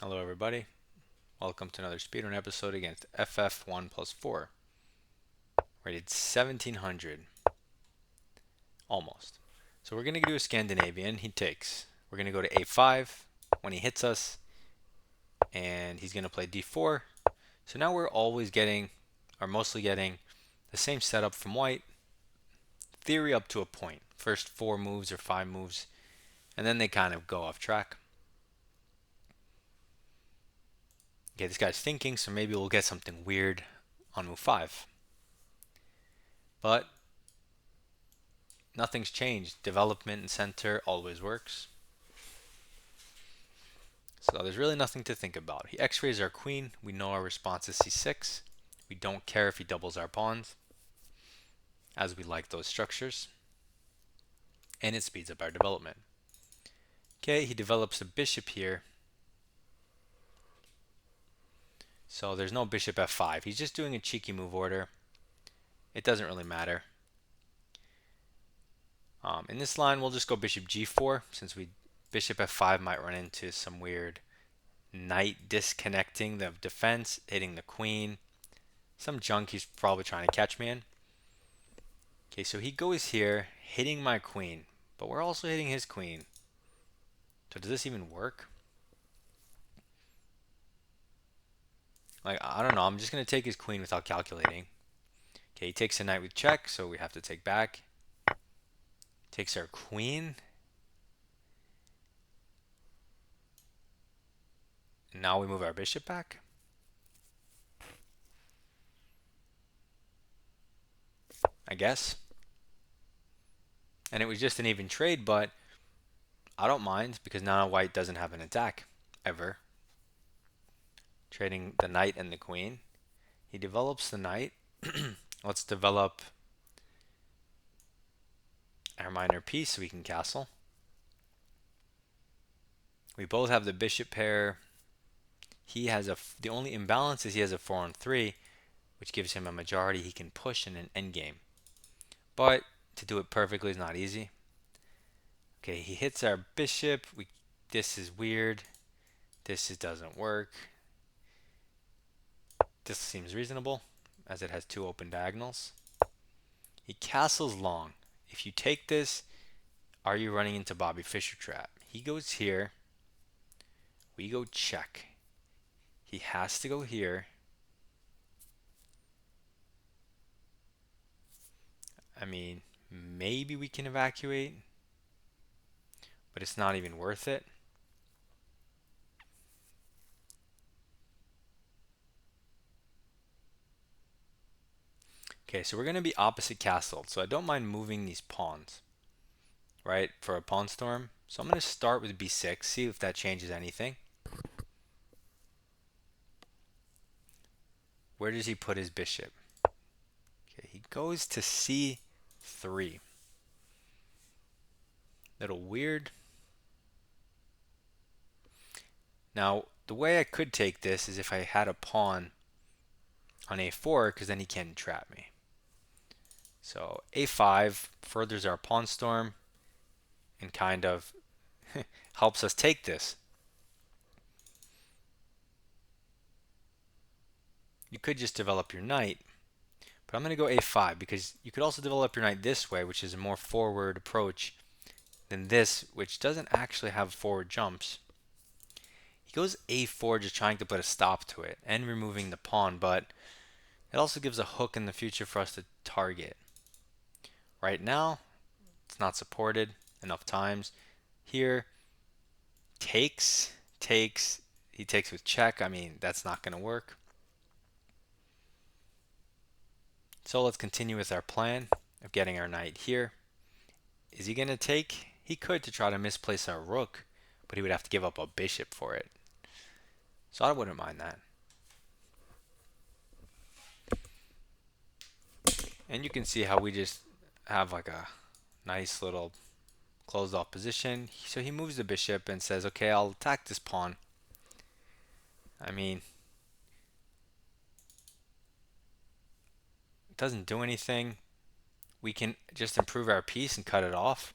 Hello everybody, welcome to another speedrun episode against FF1 plus 4. Rated 1700, almost. So we're going to do a Scandinavian, he takes. We're going to go to A5 when he hits us, and he's going to play D4. So now we're always getting, or mostly getting, the same setup from white, theory up to a point. First 4 moves or 5 moves, and then they kind of go off track. Okay, this guy's thinking, so maybe we'll get something weird on move 5. But nothing's changed. Development and center always works. So there's really nothing to think about. He x-rays our queen. We know our response is c6. We don't care if he doubles our pawns, as we like those structures. And it speeds up our development. Okay, he develops a bishop here. So there's no bishop f5. He's just doing a cheeky move order. It doesn't really matter. In this line, we'll just go bishop g4, since bishop f5 might run into some weird knight disconnecting the defense, hitting the queen. Some junk he's probably trying to catch me in. Okay, so he goes here, hitting my queen, but we're also hitting his queen. So does this even work? Like, I don't know. I'm just going to take his queen without calculating. Okay, he takes a knight with check, so we have to take back. Takes our queen. And now we move our bishop back. I guess. And it was just an even trade, but I don't mind because now white doesn't have an attack ever. Trading the knight and the queen. He develops the knight. Let's develop our minor piece so we can castle. We both have the bishop pair. He has the only imbalance is he has a 4 on 3, which gives him a majority he can push in an endgame. But to do it perfectly is not easy. Okay, he hits our bishop. This is weird. Doesn't work. This seems reasonable, as it has 2 open diagonals. He castles long. If you take this, are you running into Bobby Fischer trap? He goes here. We go check. He has to go here. I mean, maybe we can evacuate, but it's not even worth it. Okay, so we're going to be opposite castled, so I don't mind moving these pawns, right, for a pawn storm. So I'm going to start with b6, see if that changes anything. Where does he put his bishop? Okay, he goes to c3. Little weird. Now, the way I could take this is if I had a pawn on a4, because then he can't trap me. So a5 furthers our pawn storm and kind of helps us take this. You could just develop your knight, but I'm going to go a5 because you could also develop your knight this way, which is a more forward approach than this, which doesn't actually have forward jumps. He goes a4 just trying to put a stop to it and removing the pawn, but it also gives a hook in the future for us to target. Right now, it's not supported enough times. Here, takes, he takes with check. I mean, that's not going to work. So let's continue with our plan of getting our knight here. Is he going to take? He could to try to misplace our rook, but he would have to give up a bishop for it. So I wouldn't mind that. And you can see how we just have like a nice little closed off position. So he moves the bishop and says, okay, I'll attack this pawn. I mean, it doesn't do anything. We can just improve our piece and cut it off,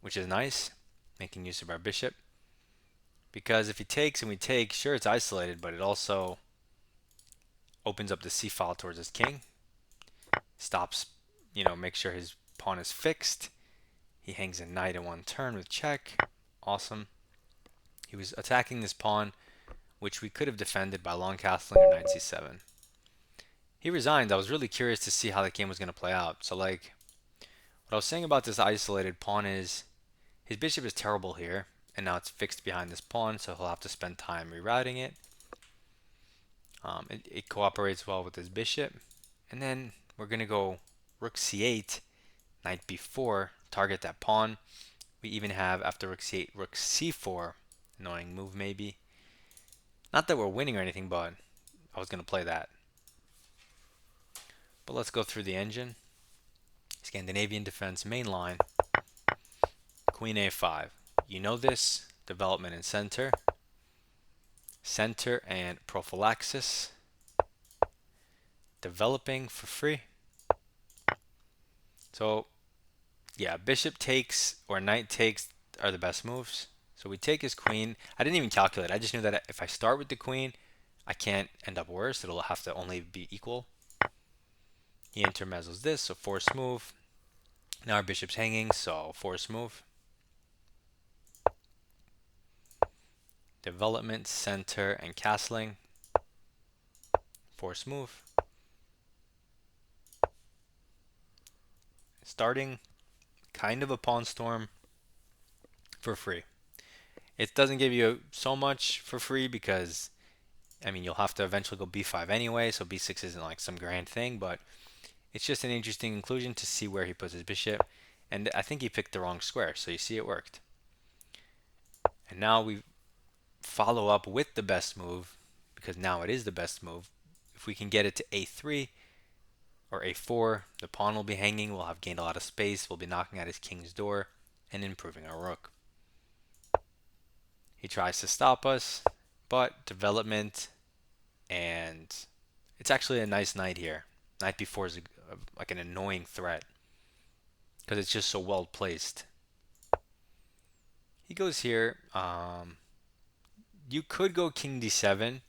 which is nice, making use of our bishop. Because if he takes and we take, sure, it's isolated, but it also opens up the c file towards his king. Stops, make sure his pawn is fixed. He hangs a knight in one turn with check. Awesome. He was attacking this pawn, which we could have defended by long castling or knight c7. He resigned. I was really curious to see how the game was going to play out. So, like, what I was saying about this isolated pawn is his bishop is terrible here, and now it's fixed behind this pawn, so he'll have to spend time rerouting it. It cooperates well with his bishop. And then we're going to go rook c8, knight b4, target that pawn. We even have, after rook c8, rook c4. Annoying move, maybe. Not that we're winning or anything, but I was going to play that. But let's go through the engine. Scandinavian defense main line. Queen a5. You know this. Development and center. Center and prophylaxis. Developing for free. So, yeah, bishop takes or knight takes are the best moves. So we take his queen. I didn't even calculate. I just knew that if I start with the queen, I can't end up worse. It'll have to only be equal. He intermezzos this, so force move. Now our bishop's hanging, so force move. Development, center, and castling. Force move. Starting kind of a pawn storm for free. It doesn't give you so much for free because, I mean, you'll have to eventually go b5 anyway, so b6 isn't like some grand thing, but it's just an interesting inclusion to see where he puts his bishop. And I think he picked the wrong square, so you see it worked. And now we follow up with the best move, because now it is the best move. If we can get it to a3 or a4, the pawn will be hanging, we'll have gained a lot of space, we'll be knocking at his king's door and improving our rook. He tries to stop us, but development, and it's actually a nice knight here. Knight b4 is like an annoying threat because it's just so well placed. He goes here. You could go king d7,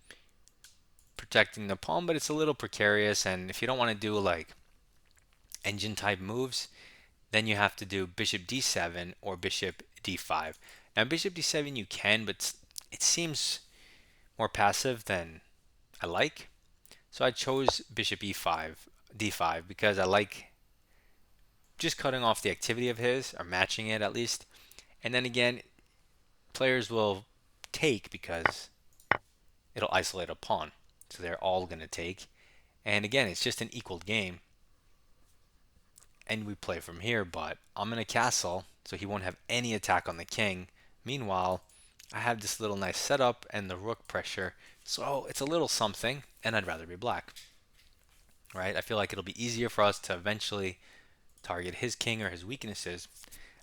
protecting the pawn, but it's a little precarious, and if you don't want to do like engine type moves, then you have to do bishop d7 or bishop d5. Now bishop d7 you can, but it seems more passive than I like. So I chose bishop e5, d5 because I like just cutting off the activity of his, or matching it at least. And then again, players will take because it'll isolate a pawn. So they're all going to take. And again, it's just an equal game. And we play from here, but I'm in a castle, so he won't have any attack on the king. Meanwhile, I have this little nice setup and the rook pressure, so it's a little something, and I'd rather be black. Right? I feel like it'll be easier for us to eventually target his king or his weaknesses,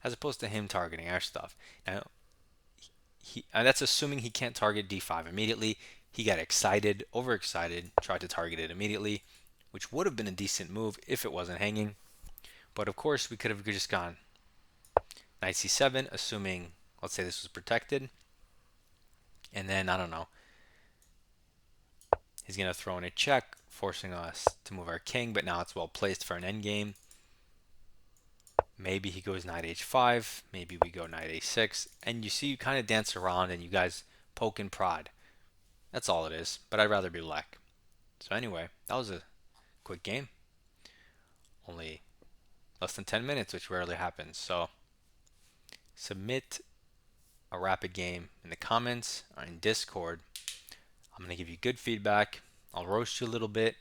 as opposed to him targeting our stuff. Now, that's assuming he can't target d5 immediately. He got excited, overexcited, tried to target it immediately, which would have been a decent move if it wasn't hanging. But of course, we could have just gone knight c7, assuming, let's say this was protected. And then, I don't know, he's going to throw in a check, forcing us to move our king, but now it's well placed for an endgame. Maybe he goes knight h5, maybe we go knight a6, and you see you kind of dance around and you guys poke and prod. That's all it is, but I'd rather be black. So anyway, that was a quick game. Only less than 10 minutes, which rarely happens. So submit a rapid game in the comments or in Discord. I'm going to give you good feedback. I'll roast you a little bit.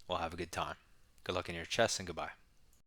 We'll have a good time. Good luck in your chess and goodbye.